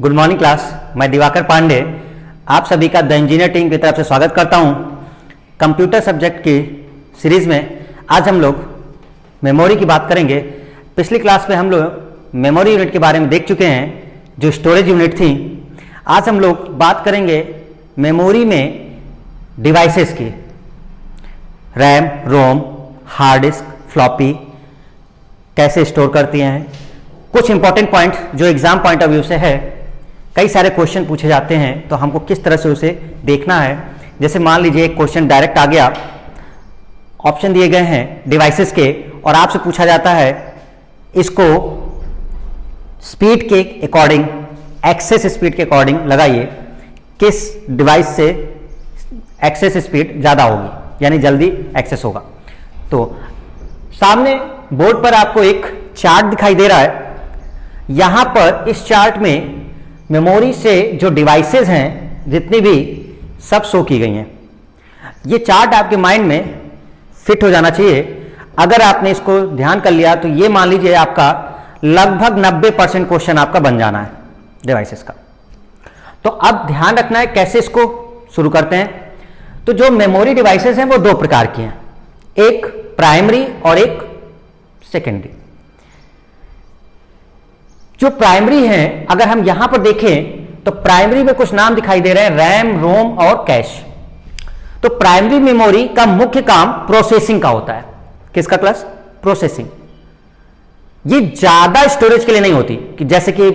Good morning class. मैं दिवाकर पांडे आप सभी का द इंजीनियर टीम की तरफ से स्वागत करता हूं। कंप्यूटर सब्जेक्ट की सीरीज में आज हम लोग मेमोरी की बात करेंगे। पिछली क्लास में हम लोग मेमोरी यूनिट के बारे में देख चुके हैं जो स्टोरेज यूनिट थी। आज हम लोग बात करेंगे मेमोरी में डिवाइसेस की, रैम, रोम, हार्ड डिस्क, फ्लॉपी कैसे स्टोर करती हैं। कुछ इंपॉर्टेंट पॉइंट जो एग्जाम पॉइंट ऑफ व्यू से है, कई सारे क्वेश्चन पूछे जाते हैं तो हमको किस तरह से उसे देखना है। जैसे मान लीजिए एक क्वेश्चन डायरेक्ट आ गया, ऑप्शन दिए गए हैं डिवाइसेस के और आपसे पूछा जाता है इसको स्पीड के अकॉर्डिंग, एक्सेस स्पीड के अकॉर्डिंग लगाइए, किस डिवाइस से एक्सेस स्पीड ज़्यादा होगी यानी जल्दी एक्सेस होगा। तो सामने बोर्ड पर आपको एक चार्ट दिखाई दे रहा है। यहां पर इस चार्ट में मेमोरी से जो डिवाइसेस हैं जितनी भी सब शो की गई हैं। ये चार्ट आपके माइंड में फिट हो जाना चाहिए। अगर आपने इसको ध्यान कर लिया तो ये मान लीजिए आपका लगभग 90% क्वेश्चन आपका बन जाना है डिवाइसेस का। तो अब ध्यान रखना है कैसे इसको शुरू करते हैं। तो जो मेमोरी डिवाइसेस हैं वो दो प्रकार की हैं, एक प्राइमरी और एक सेकेंडरी। जो प्राइमरी हैं अगर हम यहां पर देखें तो प्राइमरी में कुछ नाम दिखाई दे रहे हैं, रैम, रोम और कैश। तो प्राइमरी मेमोरी का मुख्य काम प्रोसेसिंग का होता है। किसका क्लास? प्रोसेसिंग। ये ज्यादा स्टोरेज के लिए नहीं होती कि जैसे कि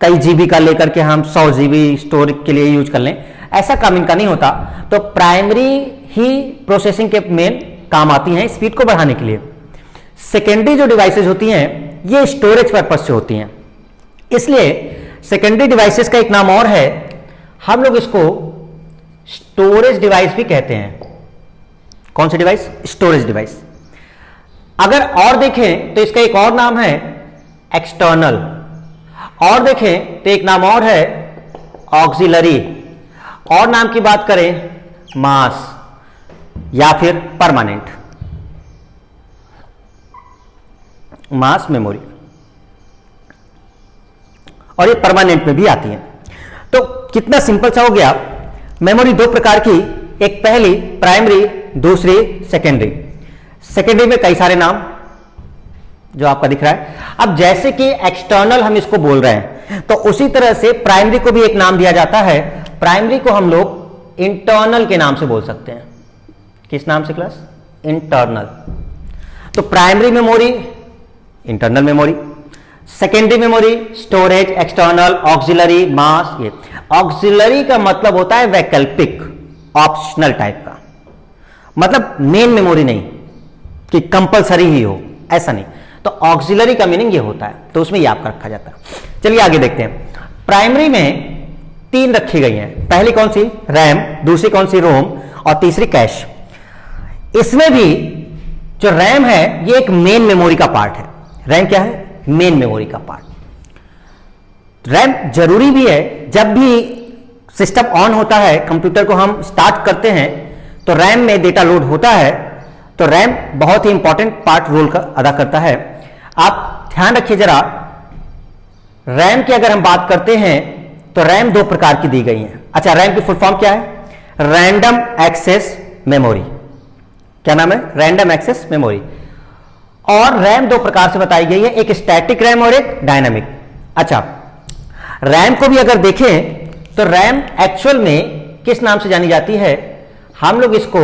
कई जीबी का लेकर के हम 100 जीबी स्टोरेज के लिए यूज कर लें, ऐसा काम इनका नहीं होता। तो प्राइमरी ही प्रोसेसिंग के मेन काम आती हैं स्पीड को बढ़ाने के लिए। सेकेंडरी जो डिवाइसेस होती हैं ये स्टोरेज पर्पज से होती हैं, इसलिए सेकेंडरी डिवाइसेस का एक नाम और है, हम लोग इसको स्टोरेज डिवाइस भी कहते हैं। कौन सी डिवाइस? Storage device. अगर और देखें तो इसका एक और नाम है एक्सटर्नल, और देखें तो एक नाम और है ऑक्सिलरी, और नाम की बात करें मास या फिर परमानेंट मास मेमोरी, और ये परमानेंट में भी आती है। तो कितना सिंपल सा हो गया। मेमोरी दो प्रकार की, एक पहली प्राइमरी, दूसरी सेकेंडरी। सेकेंडरी में कई सारे नाम जो आपका दिख रहा है। अब जैसे कि एक्सटर्नल हम इसको बोल रहे हैं तो उसी तरह से प्राइमरी को भी एक नाम दिया जाता है। प्राइमरी को हम लोग इंटरनल के नाम से बोल सकते हैं। किस नाम से क्लास? इंटरनल। तो primary memory internal memory, secondary memory storage, external, auxiliary, mass. ये ऑक्सिलरी का मतलब होता है वैकल्पिक, ऑप्शनल टाइप का, मतलब मेन मेमोरी नहीं कि कंपलसरी ही हो, ऐसा नहीं। तो ऑक्सिलरी का मीनिंग ये होता है, तो उसमें ये आपका रखा जाता है। चलिए आगे देखते हैं। प्राइमरी में 3 रखी गई हैं। पहली कौन सी? रैम, दूसरी कौन सी? रोम, और तीसरी कैश। इसमें भी जो रैम है ये एक मेन मेमोरी का पार्ट है। रैम क्या है? मेन मेमोरी का पार्ट। रैम जरूरी भी है। जब भी सिस्टम ऑन होता है, कंप्यूटर को हम स्टार्ट करते हैं तो रैम में डेटा लोड होता है, तो रैम बहुत ही इंपॉर्टेंट पार्ट रोल का अदा करता है। आप ध्यान रखिए जरा, रैम की अगर हम बात करते हैं तो रैम दो प्रकार की दी गई है। अच्छा, रैम की फुल फॉर्म क्या है? Random access memory. क्या नाम है? Random access memory. और रैम दो प्रकार से बताई गई है, एक स्टैटिक रैम और एक डायनामिक। अच्छा, रैम को भी अगर देखें तो रैम एक्चुअल में किस नाम से जानी जाती है? हम लोग इसको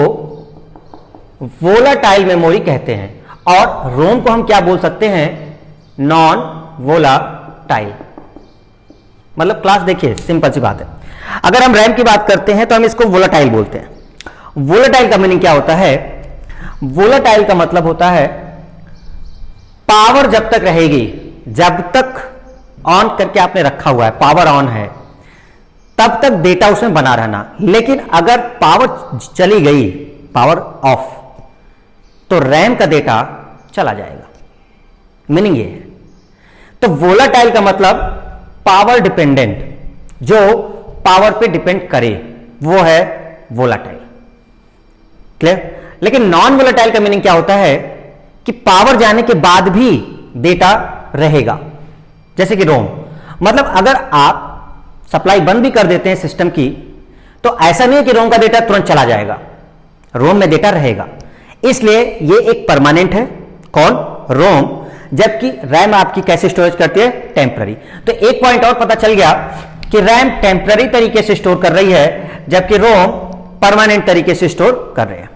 वोलाटाइल मेमोरी कहते हैं, और रोम को हम क्या बोल सकते हैं? Non volatile. मतलब क्लास देखिए, सिंपल सी बात है। अगर हम रैम की बात करते हैं तो हम इसको वोलाटाइल बोलते हैं। वोलाटाइल का मीनिंग क्या होता है? वोलाटाइल का मतलब होता है पावर जब तक रहेगी, जब तक ऑन करके आपने रखा हुआ है, पावर ऑन है, तब तक डेटा उसमें बना रहना। लेकिन अगर पावर चली गई, पावर ऑफ, तो रैम का डेटा चला जाएगा। मीनिंग ये है। तो वोलाटाइल का मतलब पावर डिपेंडेंट, जो पावर पे डिपेंड करे, वो है वोलाटाइल। क्लियर? लेकिन नॉन वोलाटाइल का मीनिंग क्या होता है कि पावर जाने के बाद भी डेटा रहेगा। जैसे कि रोम, मतलब अगर आप सप्लाई बंद भी कर देते हैं सिस्टम की, तो ऐसा नहीं है कि रोम का डेटा तुरंत चला जाएगा, रोम में डेटा रहेगा। इसलिए ये एक परमानेंट है, कौन? रोम। जबकि रैम आपकी कैसे स्टोरेज करती है? टेम्पररी। तो एक पॉइंट और पता चल गया कि रैम टेम्पररी तरीके से स्टोर कर रही है, जबकि रोम परमानेंट तरीके से स्टोर कर रहे हैं।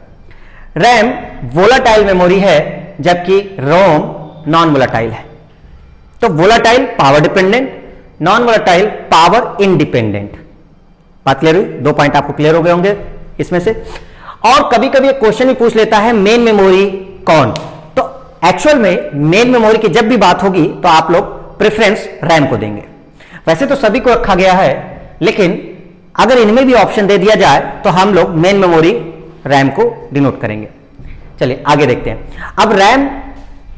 रैम वोलाटाइल मेमोरी है, जबकि रोम नॉन वोलाटाइल है। तो volatile power dependent, non volatile power independent. बात क्लियर हुई? 2 पॉइंट आपको क्लियर हो गए होंगे इसमें से। और कभी कभी एक क्वेश्चन भी पूछ लेता है, मेन मेमोरी कौन? तो एक्चुअल में मेन मेमोरी की जब भी बात होगी तो आप लोग प्रेफरेंस रैम को देंगे। वैसे तो सभी को रखा गया है, लेकिन अगर इनमें भी ऑप्शन दे दिया जाए तो हम लोग मेन मेमोरी रैम को डिनोट करेंगे। चलिए आगे देखते हैं। अब रैम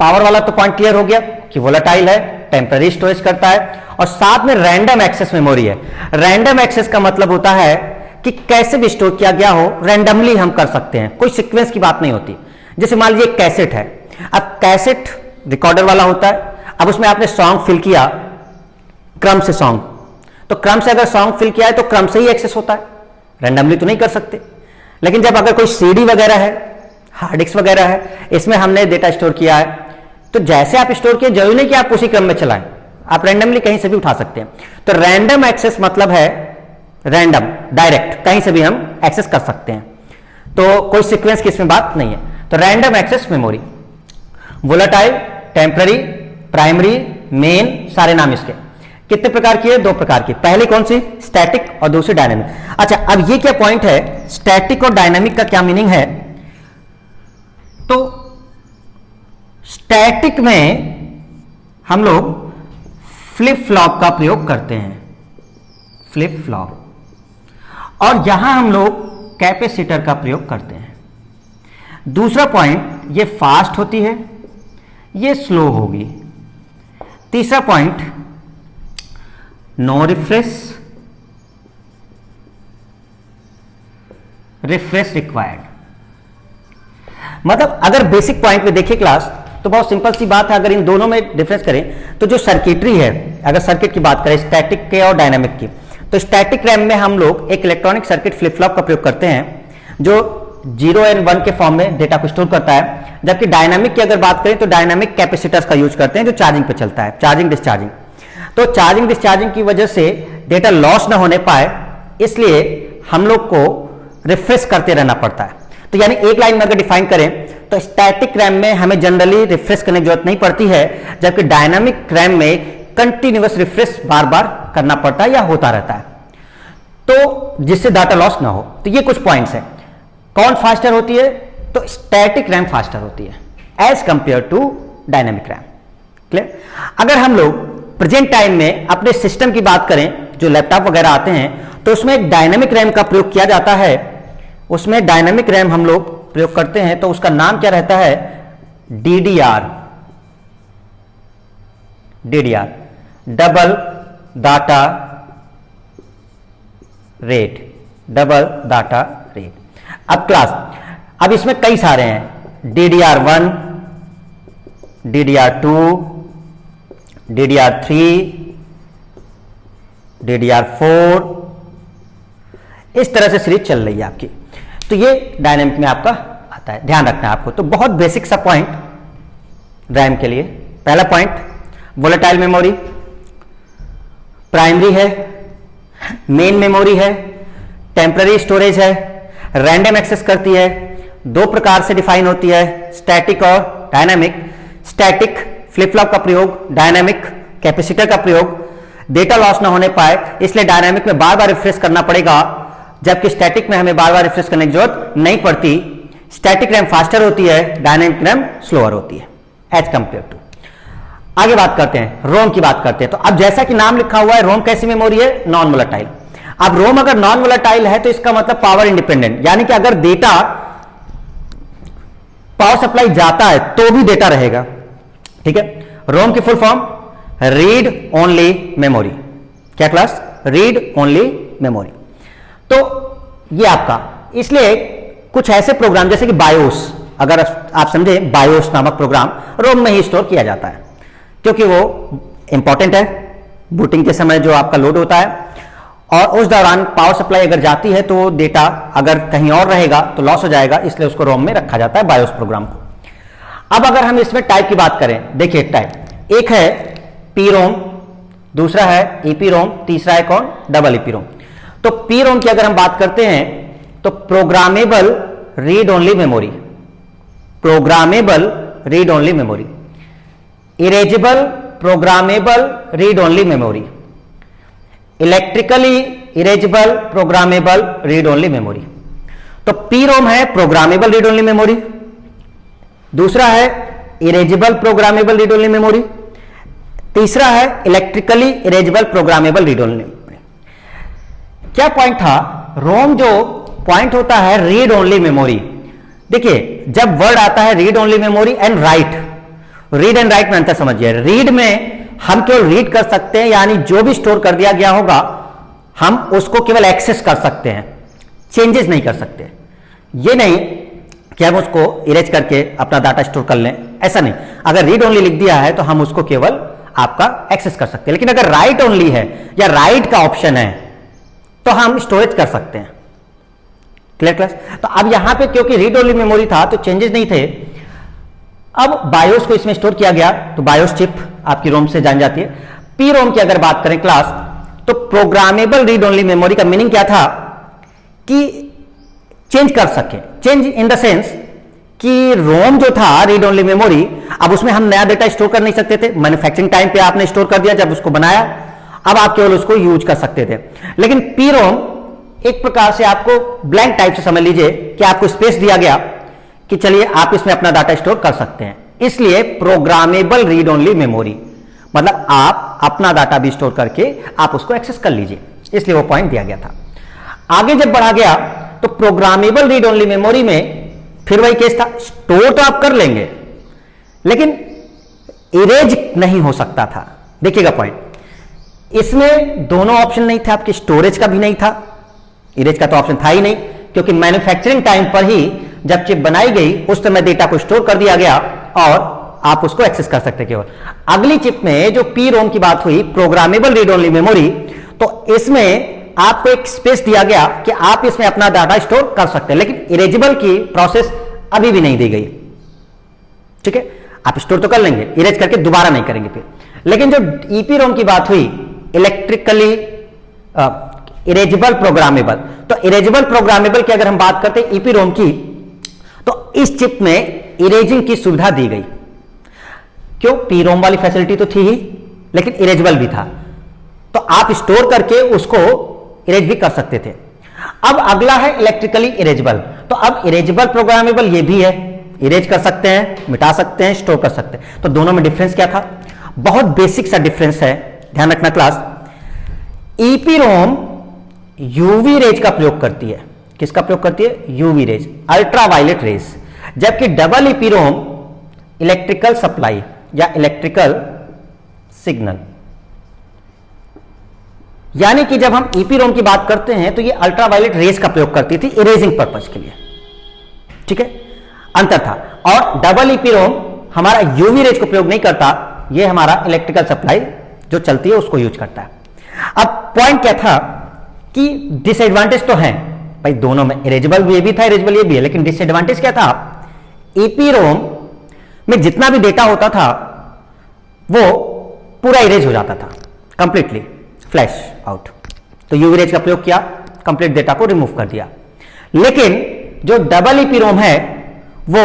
पावर वाला तो पॉइंट क्लियर हो गया कि वोलाटाइल है, टेम्पररी स्टोरेज करता है, और साथ में रैंडम एक्सेस मेमोरी है। रैंडम एक्सेस का मतलब होता है कि कैसे भी स्टोर किया गया हो, रैंडमली हम कर सकते हैं, कोई सीक्वेंस की बात नहीं होती। जैसे मान लीजिए कैसेट है, अब कैसेट रिकॉर्डर वाला होता है, अब उसमें आपने सॉन्ग फिल किया क्रम से सॉन्ग, तो क्रम से अगर सॉन्ग फिल किया है तो क्रम से ही एक्सेस होता है, रैंडमली तो नहीं कर सकते। लेकिन जब अगर कोई सीडी वगैरह है, हार्ड डिस्क वगैरह है, इसमें हमने डेटा स्टोर किया है, तो जैसे आप स्टोर किए जरूरी नहीं कि आप उसी क्रम में चलाएं, आप रैंडमली कहीं से भी उठा सकते हैं। तो रैंडम एक्सेस मतलब है रैंडम, डायरेक्ट कहीं से भी हम एक्सेस कर सकते हैं, तो कोई सीक्वेंस की इसमें बात नहीं है। तो random access memory, volatile, temporary, primary, main, सारे नाम इसके। कितने प्रकार की है? 2 प्रकार की। पहली कौन सी? स्टैटिक, और दूसरी डायनामिक। अच्छा, अब ये क्या पॉइंट है, स्टैटिक और डायनामिक का क्या मीनिंग है? तो स्टैटिक में हम लोग फ्लिप फ्लॉप का प्रयोग करते हैं, फ्लिप फ्लॉप, और यहां हम लोग कैपेसिटर का प्रयोग करते हैं। दूसरा पॉइंट, ये फास्ट होती है, ये स्लो होगी। तीसरा point, no refresh, refresh required. मतलब अगर बेसिक पॉइंट में देखिए क्लास, तो बहुत सिंपल सी बात है। अगर इन दोनों में डिफरेंस करें तो जो सर्किटरी है, अगर सर्किट की बात करें स्टैटिक के और डायनामिक की, तो स्टैटिक रैम में हम लोग एक इलेक्ट्रॉनिक सर्किट फ्लिप फ्लॉप का प्रयोग करते हैं जो 0 और 1 के फॉर्म में डेटा को स्टोर करता है। जबकि डायनामिक की अगर बात करें तो डायनामिक कैपेसिटर्स का यूज करते हैं जो चार्जिंग पे चलता है, चार्जिंग डिस्चार्जिंग। तो चार्जिंग डिस्चार्जिंग की वजह से डेटा लॉस ना होने पाए, इसलिए हम लोग को रिफ्रेश करते रहना पड़ता है। तो यानी एक लाइन में अगर डिफाइन करें तो स्टैटिक रैम में हमें जनरली रिफ्रेश करने की जरूरत नहीं पड़ती है, जबकि डायनामिक रैम में कंटिन्यूअस रिफ्रेश बार बार करना पड़ता है या होता रहता है, तो जिससे डाटा लॉस ना हो। तो ये कुछ पॉइंट्स हैं। कौन फास्टर होती है? तो स्टैटिक रैम फास्टर होती है as compared to dynamic RAM. Clear? अगर हम लोग प्रेजेंट टाइम में अपने सिस्टम की बात करें, जो लैपटॉप वगैरह आते हैं, तो उसमें एक डायनामिक रैम का प्रयोग किया जाता है। उसमें डायनामिक रैम हम लोग प्रयोग करते हैं, तो उसका नाम क्या रहता है? DDR, DDR, double data rate, double data rate. अब क्लास, अब इसमें कई सारे हैं, DDR1, DDR2, DDR3, DDR4, इस तरह से सीरीज चल रही है आपकी। तो ये डायनामिक में आपका आता है, ध्यान रखना है आपको। तो बहुत बेसिक सा पॉइंट रैम के लिए। पहला पॉइंट, वोलेटाइल मेमोरी, प्राइमरी है, मेन मेमोरी है, टेम्पररी स्टोरेज है, रैंडम एक्सेस करती है, 2 प्रकार से डिफाइन होती है, स्टैटिक और डायनामिक। स्टैटिक फ्लिप फ्लॉप का प्रयोग, डायनामिक कैपेसिटर का प्रयोग, डेटा लॉस ना होने पाए इसलिए डायनामिक में बार बार रिफ्रेश करना पड़ेगा, जबकि स्टैटिक में हमें बार बार रिफ्रेश करने की जरूरत नहीं पड़ती। स्टैटिक रैम फास्टर होती है, डायनामिक रैम स्लोअर होती है एज कंपेयर टू। आगे बात करते हैं, रोम की बात करते हैं। तो अब जैसा कि नाम लिखा हुआ है, रोम कैसी मेमोरी है? Non volatile. अब रोम अगर नॉन वोलेटाइल है तो इसका मतलब पावर इंडिपेंडेंट, यानी कि अगर डेटा पावर सप्लाई जाता है तो भी डेटा रहेगा। ठीक है? रोम की full form read only memory. क्या क्लास? Read only memory. तो ये आपका, इसलिए कुछ ऐसे प्रोग्राम जैसे कि बायोस, अगर आप समझे, बायोस नामक प्रोग्राम रोम में ही स्टोर किया जाता है क्योंकि वो इंपॉर्टेंट है, बूटिंग के समय जो आपका लोड होता है, और उस दौरान पावर सप्लाई अगर जाती है तो डेटा अगर कहीं और रहेगा तो लॉस हो जाएगा, इसलिए उसको रोम में रखा जाता है बायोस प्रोग्राम को। अब अगर हम इसमें टाइप की बात करें, देखिए टाइप एक है पी रोम, दूसरा है ईपी रोम, तीसरा है कौन, डबल ईपी रोम। तो पी रोम की अगर हम बात करते हैं तो programmable read only memory, programmable read only memory, erasable programmable read only memory, electrically erasable programmable read only memory. तो पी रोम है प्रोग्रामेबल रीड ओनली मेमोरी, दूसरा है erasable programmable read only memory, तीसरा है electrically erasable programmable read only memory. क्या point था, रोम जो point होता है रीड ओनली मेमोरी। देखिए जब वर्ड आता है read only memory and right, read and right में अंतर समझिए। रीड में हम केवल रीड कर सकते हैं, यानी जो भी स्टोर कर दिया गया होगा हम उसको केवल एक्सेस कर सकते हैं, चेंजेस नहीं कर सकते। ये नहीं कि हम उसको इरेज करके अपना डाटा स्टोर कर लें, ऐसा नहीं। अगर रीड ओनली लिख दिया है तो हम उसको केवल आपका एक्सेस कर सकते हैं, लेकिन अगर राइट ओनली है या राइट का ऑप्शन है तो हम स्टोरेज कर सकते हैं। Clear class? तो अब यहां पे क्योंकि रीड ओनली मेमोरी था तो चेंजेस नहीं थे। अब बायोस को इसमें स्टोर किया गया तो बायोस चिप आपकी रोम से जान जाती है। पी रोम की अगर बात करें क्लास, तो प्रोग्रामेबल रीड ओनली मेमोरी का मीनिंग क्या था कि चेंज कर सके, चेंज इन द सेंस कि रोम जो था रीड ओनली मेमोरी, अब उसमें हम नया डेटा स्टोर कर नहीं सकते थे। मैन्युफैक्चरिंग टाइम पे आपने स्टोर कर दिया जब उसको बनाया, अब आप केवल उसको यूज कर सकते थे। लेकिन पी रोम एक प्रकार से आपको ब्लैंक टाइप से समझ लीजिए कि आपको स्पेस दिया गया कि चलिए आप इसमें अपना डाटा स्टोर कर सकते हैं, इसलिए प्रोग्रामेबल रीड ओनली मेमोरी, मतलब आप अपना डाटा भी स्टोर करके आप उसको एक्सेस कर लीजिए, इसलिए वो पॉइंट दिया गया था। आगे जब बढ़ा गया तो प्रोग्रामेबल रीड ओनली मेमोरी में फिर वही केस था, स्टोर तो आप कर लेंगे लेकिन इरेज नहीं हो सकता था। देखिएगा पॉइंट, इसमें दोनों ऑप्शन नहीं थे, आपके स्टोरेज का भी नहीं था, इरेज का तो ऑप्शन था ही नहीं, क्योंकि मैन्युफैक्चरिंग टाइम पर ही जब चिप बनाई गई उस समय डेटा को स्टोर कर दिया गया और आप उसको एक्सेस कर सकते केवल। अगली चिप में जो पी रोम की बात हुई, प्रोग्रामेबल रीड ओनली मेमोरी, तो इसमें आपको एक स्पेस दिया गया कि आप इसमें अपना डाटा स्टोर कर सकते हैं, लेकिन इरेजेबल की प्रोसेस अभी भी नहीं दी गई। ठीक है, आप स्टोर तो कर लेंगे, इरेज करके दोबारा नहीं करेंगे फिर। लेकिन जो ईपी रोम की बात हुई, इलेक्ट्रिकली इरेजेबल प्रोग्रामेबल, तो इरेजेबल प्रोग्रामेबल की अगर हम बात करते हैं ईपी रोम की, तो इस चिप में इरेजिंग की सुविधा दी गई। क्यों? पी रोम वाली फैसिलिटी तो थी ही, लेकिन इरेजेबल भी था, तो आप स्टोर करके उसको इरेज भी कर सकते थे। अब अगला है इलेक्ट्रिकली इरेजेबल, तो अब इरेजेबल प्रोग्रामेबल ये भी है, इरेज कर सकते हैं, मिटा सकते हैं, स्टोर कर सकते हैं। तो दोनों में डिफरेंस क्या था? बहुत बेसिक सा डिफरेंस है, ध्यान रखना क्लास। ईपी रोम यूवी रेज का प्रयोग करती है। किसका प्रयोग करती है? यूवी रेज, अल्ट्रावायलेट रेज, जबकि डबल ईपी रोम इलेक्ट्रिकल सप्लाई या इलेक्ट्रिकल सिग्नल, यानी कि जब हम ईपी रोम की बात करते हैं तो ये अल्ट्रावायलेट रेज का प्रयोग करती थी इरेजिंग पर्पज के लिए। ठीक है, अंतर था। और डबल ईपी रोम हमारा यूवी रेज को प्रयोग नहीं करता, ये हमारा इलेक्ट्रिकल सप्लाई जो चलती है उसको यूज करता है। अब पॉइंट क्या था कि डिसएडवांटेज तो है भाई दोनों में, इरेजेबल ये भी था, इरेजेबल ये भी है, लेकिन डिसएडवांटेज क्या था? ईपी रोम में जितना भी डेटा होता था वो पूरा इरेज हो जाता था, कंप्लीटली फ्लैश आउट। तो यूवी रेज का प्रयोग किया, कंप्लीट डेटा को रिमूव कर दिया। लेकिन जो डबल ईपी रोम है वो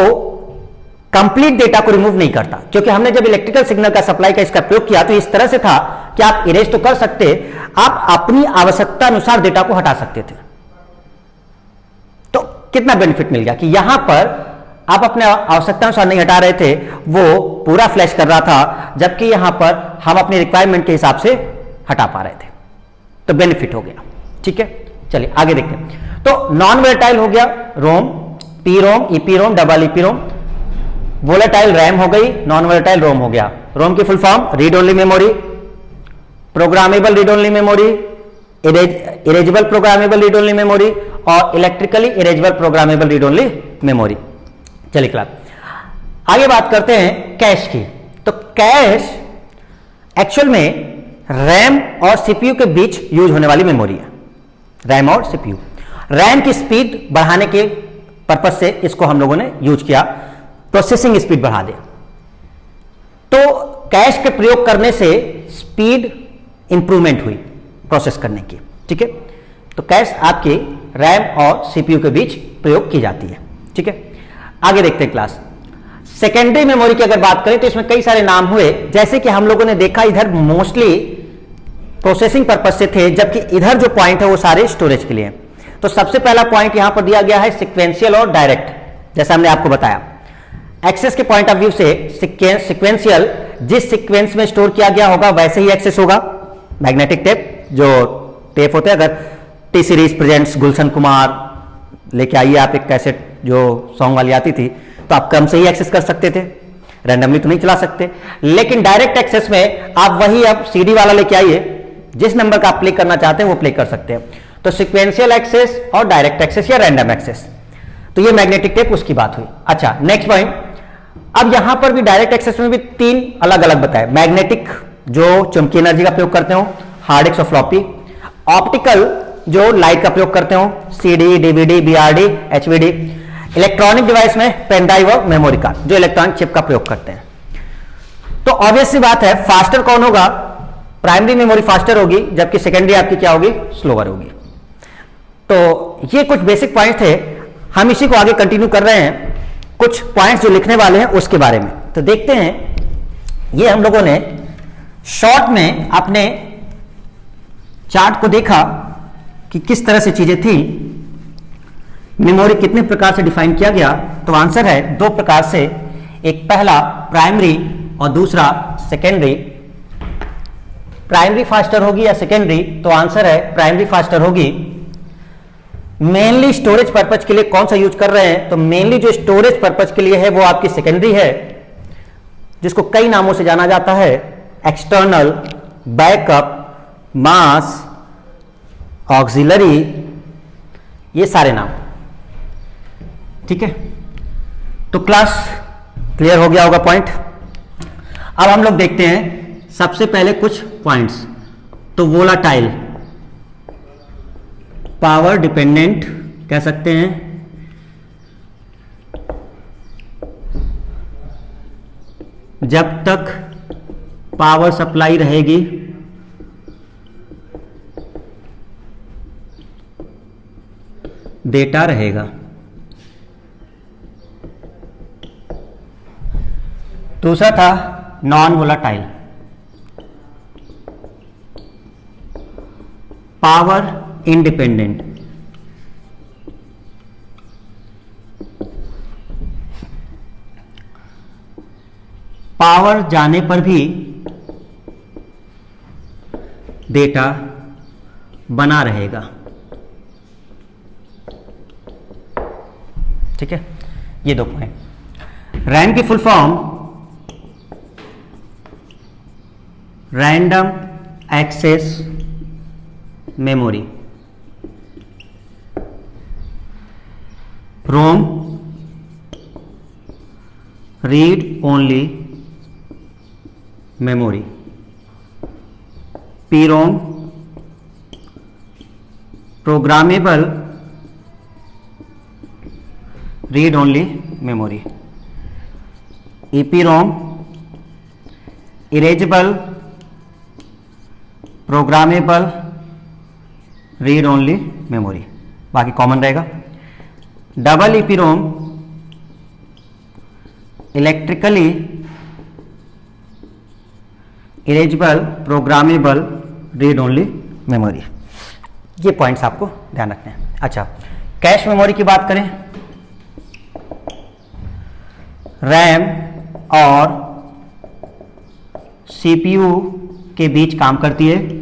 कंप्लीट डेटा को रिमूव नहीं करता, क्योंकि हमने जब इलेक्ट्रिकल सिग्नल का सप्लाई का इसका प्रयोग किया तो इस तरह से था कि आप इरेज तो कर सकते, आप अपनी आवश्यकता अनुसार डेटा को हटा सकते थे। तो कितना बेनिफिट मिल गया कि यहां पर आप अपने आवश्यकता अनुसार नहीं हटा रहे थे, वो पूरा फ्लैश कर रहा था, जबकि यहां पर हम अपनी रिक्वायरमेंट के हिसाब से हटा पा रहे थे। तो बेनिफिट हो गया। ठीक है, चलिए आगे देखते हैं। तो नॉन वोलेटाइल हो गया ROM, P ROM, EP ROM, double EP ROM. Volatile RAM हो गई, नॉन वोलेटाइल रोम हो गया। रोम की full form read only memory, programmable read only memory, erasable programmable read only memory और electrically erasable programmable read only memory. चलिए class आगे बात करते हैं कैश की। तो कैश एक्चुअल में रैम और सीपीयू के बीच यूज होने वाली मेमोरी है, रैम और सीपीयू। रैम की स्पीड बढ़ाने के पर्पज से इसको हम लोगों ने यूज किया, प्रोसेसिंग स्पीड बढ़ा दे। तो कैश के प्रयोग करने से स्पीड इंप्रूवमेंट हुई प्रोसेस करने की, ठीक है। तो कैश आपके रैम और सीपीयू के बीच प्रयोग की जाती है, ठीक है। आगे देखते हैं क्लास। सेकेंडरी मेमोरी की अगर बात करें तो इसमें कई सारे नाम हुए, जैसे कि हम लोगों ने देखा इधर मोस्टली प्रोसेसिंग पर्पज से थे, जबकि इधर जो पॉइंट है वो सारे स्टोरेज के लिए। तो सबसे पहला पॉइंट यहां पर दिया गया है सिक्वेंशियल और डायरेक्ट, जैसा हमने आपको बताया। एक्सेस के पॉइंट ऑफ व्यू से सिक्वेंशियल, जिस सीक्वेंस में स्टोर किया गया होगा वैसे ही एक्सेस होगा। मैग्नेटिक टेप, जो टेप होते हैं, अगर T series presents Gulshan Kumar लेके आइए आप एक कैसेट जो सॉन्ग वाली आती थी, तो आप कम से ही एक्सेस कर सकते थे, रैंडमली तो नहीं चला सकते। लेकिन डायरेक्ट एक्सेस में आप वही अब सीडी वाला लेके आइए, जिस नंबर का आप प्ले करना चाहते हैं वो प्ले कर सकते हैं। तो सिक्वेंशियल एक्सेस और डायरेक्ट एक्सेस या रैंडम एक्सेस, तो ये मैग्नेटिक टेप उसकी बात हुई। अच्छा, नेक्स्ट पॉइंट। अब यहां पर भी डायरेक्ट एक्सेस में भी तीन अलग अलग बताए। मैग्नेटिक, जो चुंबकीय एनर्जी का प्रयोग करते हो, हार्ड डिस्क और फ्लॉपी। ऑप्टिकल, जो लाइट का प्रयोग करते हो, CD, DVD, BRD, HVD. Electronic device में पेन ड्राइव और मेमोरी कार्ड, जो इलेक्ट्रॉनिक चिप का प्रयोग करते हैं। तो ऑब्वियस सी बात है, फास्टर कौन होगा? प्राइमरी मेमोरी फास्टर होगी, जबकि सेकेंडरी आपकी क्या होगी? स्लोअर होगी। तो ये कुछ बेसिक पॉइंट थे, हम इसी को आगे कंटिन्यू कर रहे हैं। कुछ पॉइंट्स जो लिखने वाले हैं उसके बारे में तो देखते हैं। ये हम लोगों ने शॉर्ट में अपने चार्ट को देखा कि किस तरह से चीजें थी, मेमोरी कितने प्रकार से डिफाइन किया गया। तो आंसर है दो प्रकार से, एक पहला प्राइमरी और दूसरा सेकेंडरी। प्राइमरी फास्टर होगी या सेकेंडरी? तो आंसर है प्राइमरी फास्टर होगी। मेनली स्टोरेज पर्पज के लिए कौन सा यूज कर रहे हैं? तो मेनली जो स्टोरेज पर्पज के लिए है वो आपकी सेकेंडरी है, जिसको कई नामों से जाना जाता है, एक्सटर्नल, बैकअप, मास, ऑक्सिलरी, ये सारे नाम, ठीक है। तो क्लास क्लियर हो गया होगा पॉइंट। अब हम लोग देखते हैं सबसे पहले कुछ पॉइंट्स। तो वोलाटाइल, पावर डिपेंडेंट कह सकते हैं, जब तक पावर सप्लाई रहेगी डेटा रहेगा। दूसरा था non volatile, power independent, power जाने पर भी डेटा बना रहेगा, ठीक है। ये दो पॉइंट। रैम की full form random access memory, ROM read only memory, PROM programmable read only memory, EPROM erasable programmable read only memory, बाकी कॉमन रहेगा। Double EPROM electrically erasable programmable read only memory. ये points आपको ध्यान रखने हैं। अच्छा, cache memory की बात करें, रैम और सीपीयू के बीच काम करती है।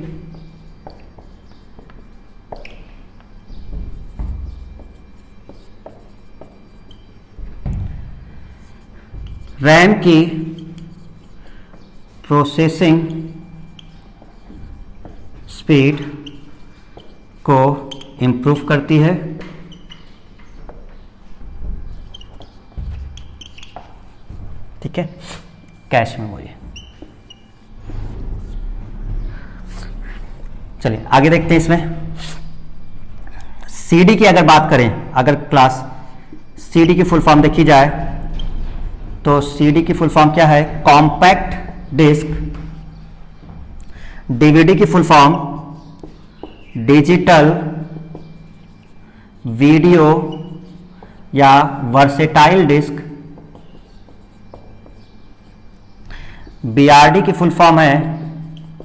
रैम की प्रोसेसिंग स्पीड को इम्प्रूव करती है, ठीक है। कैश मेमोरी चलिए आगे देखते हैं। इसमें सीडी की अगर बात करें, अगर क्लास सीडी की फुल फॉर्म देखी जाए तो सीडी की फुल फॉर्म क्या है? Compact disc. डीवीडी की फुल फॉर्म डिजिटल वीडियो या वर्सेटाइल डिस्क। बीआरडी की फुल फॉर्म है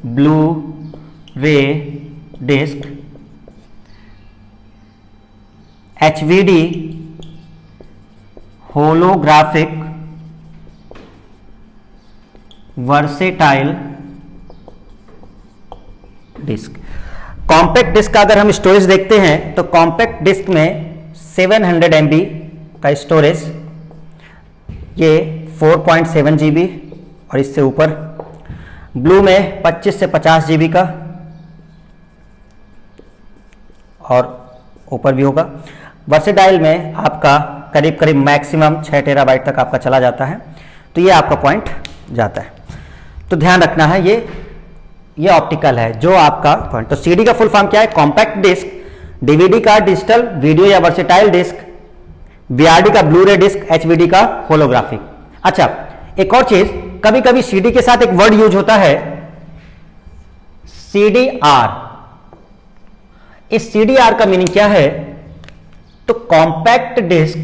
blu ray disc. HVD holographic versatile disc. Compact disc का अगर हम स्टोरेज देखते हैं तो कॉम्पैक्ट डिस्क में 700 MB का स्टोरेज, ये 4.7 GB और इससे ऊपर। ब्लू में 25 से 50 GB का और ऊपर भी होगा। वर्सेटाइल में आपका करीब करीब मैक्सिमम 6 TB तक आपका चला जाता है। तो ये आपका पॉइंट जाता है, तो ध्यान रखना है। ये ऑप्टिकल है जो आपका पॉइंट। तो सीडी का फुल फॉर्म क्या है? Compact disc. डीवीडी का डिजिटल वीडियो या वर्सेटाइल डिस्क। बीआरडी का ब्लू रे डिस्क। एचवीडी का होलोग्राफिक। अच्छा, एक और चीज, कभी कभी सीडी के साथ एक वर्ड यूज होता है सीडीआर। इस सीडीआर का मीनिंग क्या है? तो कॉम्पैक्ट डिस्क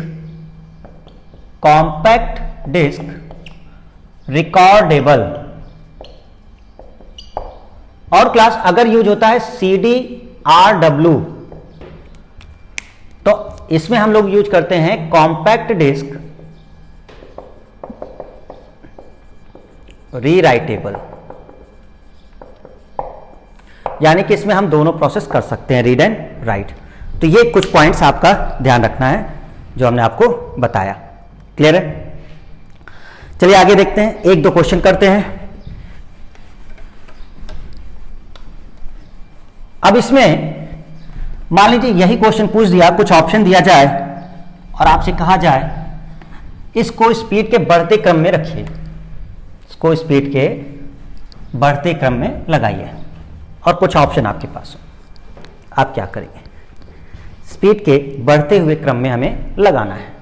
रिकॉर्डेबल। और क्लास अगर यूज होता है CDRW, तो इसमें हम लोग यूज करते हैं कॉम्पैक्ट डिस्क रीराइटेबल। यानी कि इसमें हम दोनों प्रोसेस कर सकते हैं, रीड एंड राइट। तो ये कुछ पॉइंट्स आपका ध्यान रखना है जो हमने आपको बताया। क्लियर है? चलिए आगे देखते हैं, एक दो क्वेश्चन करते हैं। अब इसमें मान लीजिए यही क्वेश्चन पूछ दिया, कुछ ऑप्शन दिया जाए और आपसे कहा जाए इसको स्पीड के बढ़ते क्रम में रखिए, इसको स्पीड के बढ़ते क्रम में लगाइए और कुछ ऑप्शन आपके पास हो, आप क्या करेंगे? स्पीड के बढ़ते हुए क्रम में हमें लगाना है।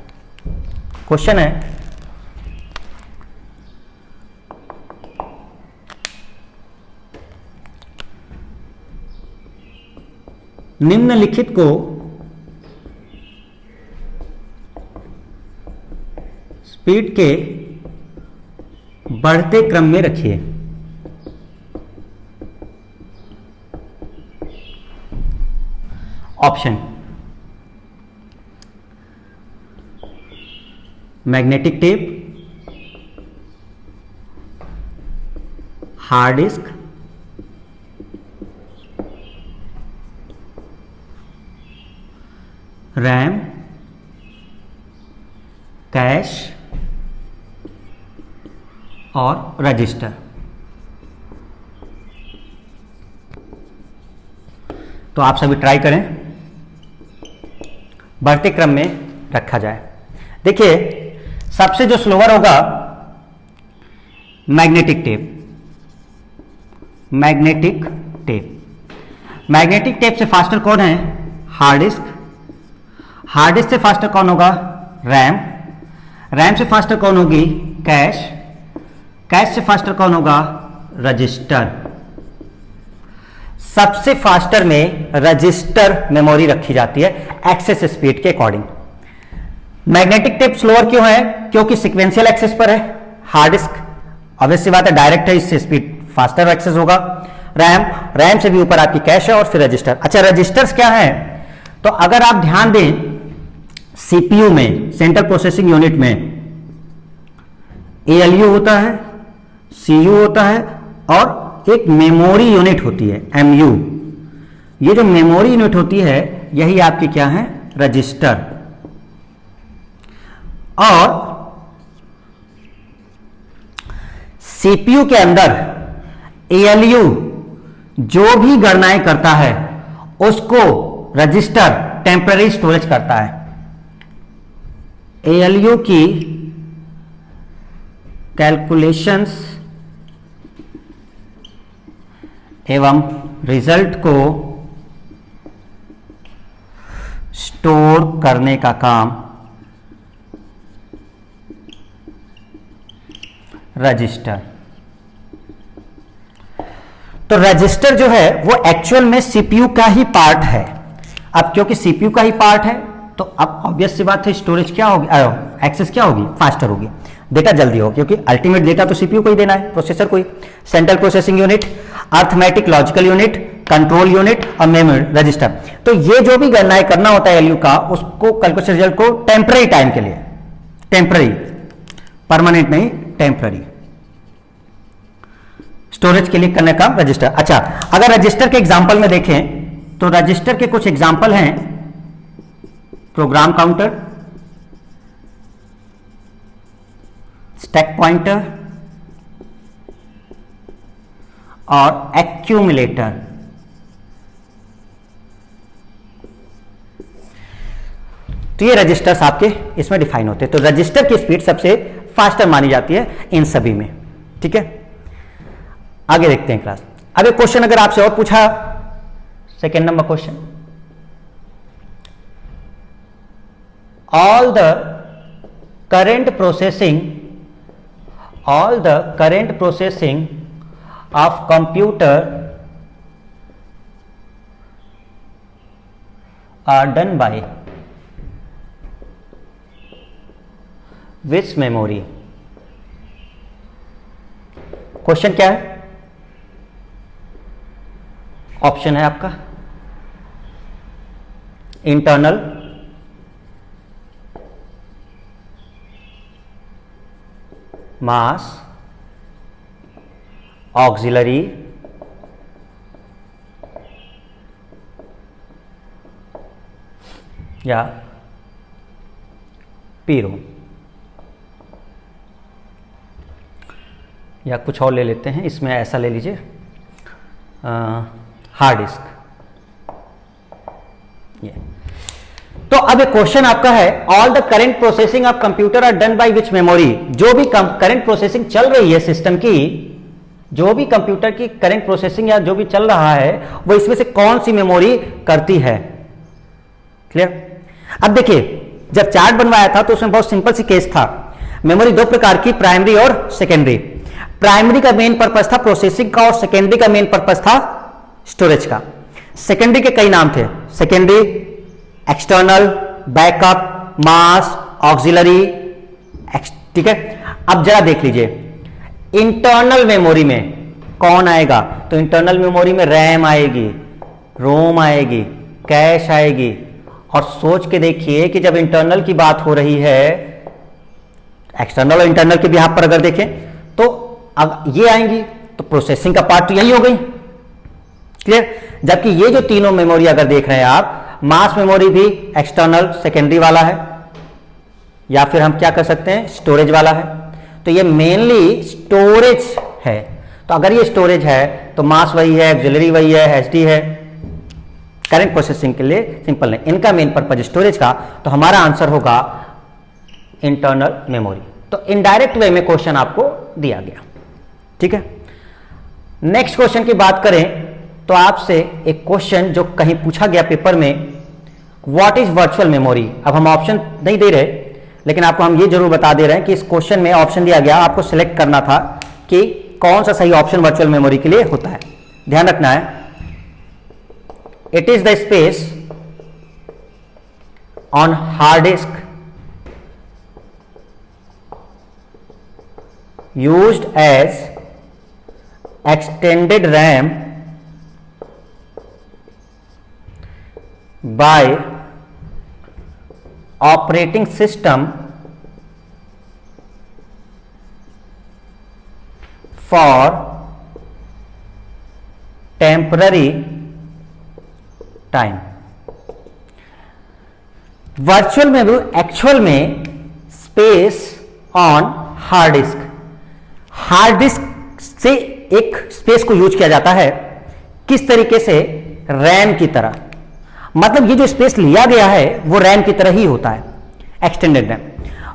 क्वेश्चन है निम्नलिखित को स्पीड के बढ़ते क्रम में रखिए। Option: magnetic tape, hard disk, RAM, cash और रजिस्टर। तो आप सभी ट्राई करें, बढ़ते क्रम में रखा जाए। देखिए सबसे जो स्लोअर होगा मैग्नेटिक टेप। मैग्नेटिक टेप से फास्टर कौन है? Hard disk. हार्ड डिस्क से फास्टर कौन होगा? रैम से फास्टर कौन होगी? कैश से फास्टर कौन होगा? रजिस्टर। सबसे फास्टर में रजिस्टर मेमोरी रखी जाती है एक्सेस स्पीड के अकॉर्डिंग। मैग्नेटिक टेप स्लोअर क्यों है? क्योंकि सीक्वेंशियल एक्सेस पर है। हार्ड डिस्क ऑब्वियस सी बात है, डायरेक्ट है, इससे स्पीड फास्टर एक्सेस होगा। रैम से भी ऊपर आपकी कैश है और फिर रजिस्टर। अच्छा, रजिस्टर्स क्या है? तो अगर आप ध्यान दें सीपीयू में, सेंट्रल प्रोसेसिंग यूनिट में ALU होता है, CU होता है और एक मेमोरी यूनिट होती है MU। ये जो मेमोरी यूनिट होती है यही आपकी क्या है? रजिस्टर। और सीपीयू के अंदर ALU जो भी गणनाएं करता है उसको रजिस्टर टेम्पररी स्टोरेज करता है। ALU की कैलकुलेशंस एवं रिजल्ट को स्टोर करने का काम रजिस्टर। तो रजिस्टर जो है वो एक्चुअल में सीपीयू का ही पार्ट है। अब क्योंकि सीपीयू का ही पार्ट है तो अब ऑब्वियस सी बात है स्टोरेज क्या होगी, एक्सेस क्या होगी, फास्टर होगी, डेटा जल्दी होगी, क्योंकि अल्टीमेट डेटा तो सीपीयू को ही देना है, प्रोसेसर को ही। Central processing unit, arithmetic logical unit, control unit और मेमोरी रजिस्टर। तो ये जो भी गणनाएं करना होता है एलयू का, उसको कैलकुलेशन रिजल्ट को टेम्पररी टाइम के लिए, टेम्पररी, परमानेंट नहीं, टेम्पररी स्टोरेज के लिए करने का रजिस्टर। अच्छा, अगर रजिस्टर के एग्जांपल में देखें तो रजिस्टर के कुछ एग्जांपल हैं, प्रोग्राम काउंटर, स्टैक पॉइंटर और एक्यूमुलेटर। तो ये रजिस्टर्स आपके इसमें डिफाइन होते हैं। तो रजिस्टर की स्पीड सबसे फास्टर मानी जाती है इन सभी में। ठीक है, आगे देखते हैं क्लास। अब एक क्वेश्चन अगर आपसे और पूछा, second number question, all the current processing of computer are done by which memory? Question क्या है? ऑप्शन है आपका इंटरनल, मास, ऑक्सिलरी या पीरो, या कुछ और ले लेते हैं। इसमें ऐसा ले लीजिए, हार्ड डिस्क। ये तो अब एक क्वेश्चन आपका है, all the current processing of computer are done by which memory? जो भी करंट प्रोसेसिंग चल रही है सिस्टम की, जो भी कंप्यूटर की करंट प्रोसेसिंग या जो भी चल रहा है वो इसमें से कौन सी मेमोरी करती है? क्लियर? अब देखिए, जब चार्ट बनवाया था तो उसमें बहुत सिंपल सी केस था। मेमोरी दो प्रकार की, प्राइमरी और सेकेंडरी। प्राइमरी का मेन पर्पस था प्रोसेसिंग का और सेकेंडरी का मेन पर्पस था स्टोरेज का। सेकेंडरी के कई नाम थे, सेकेंडरी, एक्सटर्नल, बैकअप, मास, ऑक्सिलरी। ठीक है, अब जरा देख लीजिए इंटरनल मेमोरी में कौन आएगा। तो इंटरनल मेमोरी में रैम आएगी, रोम आएगी, कैश आएगी। और सोच के देखिए कि जब इंटरनल की बात हो रही है, एक्सटर्नल और इंटरनल के बिहाफ पर अगर देखें तो अब ये आएंगी, तो प्रोसेसिंग का पार्ट तो यही हो गई। क्लियर? जबकि ये जो तीनों मेमोरी अगर देख रहे हैं आप, मास मेमोरी भी एक्सटर्नल सेकेंडरी वाला है, या फिर हम क्या कर सकते हैं, स्टोरेज वाला है। तो ये मेनली स्टोरेज है। तो अगर ये स्टोरेज है तो मास वही है, ऑक्सिलरी वही है, एचडी है। करंट प्रोसेसिंग के लिए सिंपल नहीं, इनका मेन पर्पज स्टोरेज का, तो हमारा आंसर होगा इंटरनल मेमोरी। तो इनडायरेक्ट वे में क्वेश्चन आपको दिया गया। ठीक है, नेक्स्ट क्वेश्चन की बात करें तो आपसे एक क्वेश्चन जो कहीं पूछा गया पेपर में, व्हाट इज वर्चुअल मेमोरी। अब हम ऑप्शन नहीं दे रहे, लेकिन आपको हम ये जरूर बता दे रहे हैं कि इस क्वेश्चन में ऑप्शन दिया गया, आपको सिलेक्ट करना था कि कौन सा सही ऑप्शन वर्चुअल मेमोरी के लिए होता है। ध्यान रखना है, it is the space on hard disc used as extended RAM by operating system for temporary time। Virtual memory actual में space on hard disk, hard disk से एक स्पेस को यूज किया जाता है। किस तरीके से? रैम की तरह। मतलब ये जो स्पेस लिया गया है वो रैम की तरह ही होता है, एक्सटेंडेड रैम।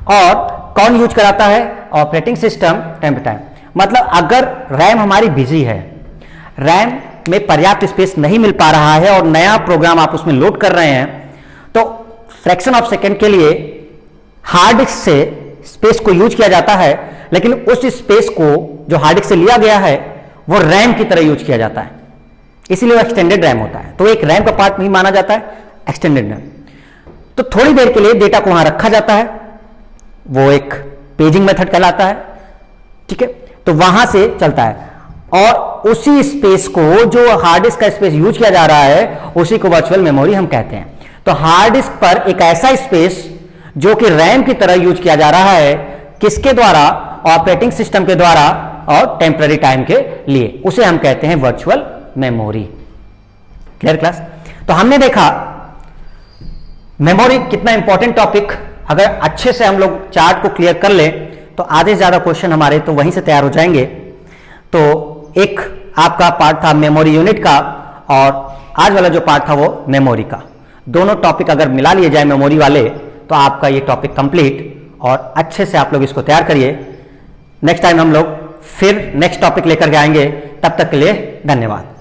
और कौन यूज कराता है? Operating system time to time. मतलब अगर रैम हमारी बिजी है, रैम में पर्याप्त स्पेस नहीं मिल पा रहा है और नया प्रोग्राम आप उसमें लोड कर रहे हैं, तो फ्रैक्शन ऑफ सेकेंड के लिए हार्ड डिस्क से स्पेस को यूज किया जाता है, लेकिन उस स्पेस को जो हार्ड डिस्क से लिया गया है वो रैम की तरह यूज किया जाता है, इसीलिए वो एक्सटेंडेड रैम होता है। तो एक रैम का पार्ट नहीं माना जाता है एक्सटेंडेड रैम। तो थोड़ी देर के लिए डेटा को वहां रखा जाता है, वो एक पेजिंग मेथड कहलाता है, ठीक है। तो वहां से चलता है और उसी स्पेस को, जो हार्ड डिस्क का स्पेस यूज किया जा रहा है, उसी को वर्चुअल मेमोरी हम कहते हैं। तो हार्ड डिस्क पर एक ऐसा स्पेस जो कि रैम की तरह यूज किया जा रहा है, किसके द्वारा? ऑपरेटिंग सिस्टम के द्वारा और टेम्पररी टाइम के लिए, उसे हम कहते हैं वर्चुअल मेमोरी। Clear class? तो हमने देखा मेमोरी कितना इंपॉर्टेंट टॉपिक। अगर अच्छे से हम लोग चार्ट को क्लियर कर ले तो आधे से ज्यादा क्वेश्चन हमारे तो वहीं से तैयार हो जाएंगे। तो एक आपका पार्ट था मेमोरी यूनिट का और आज वाला जो पार्ट था वो मेमोरी का। दोनों टॉपिक अगर मिला लिए जाए मेमोरी वाले तो आपका ये टॉपिक कंप्लीट, और अच्छे से आप लोग इसको तैयार करिए। नेक्स्ट टाइम हम लोग फिर नेक्स्ट टॉपिक लेकर के आएंगे, तब तक के लिए धन्यवाद।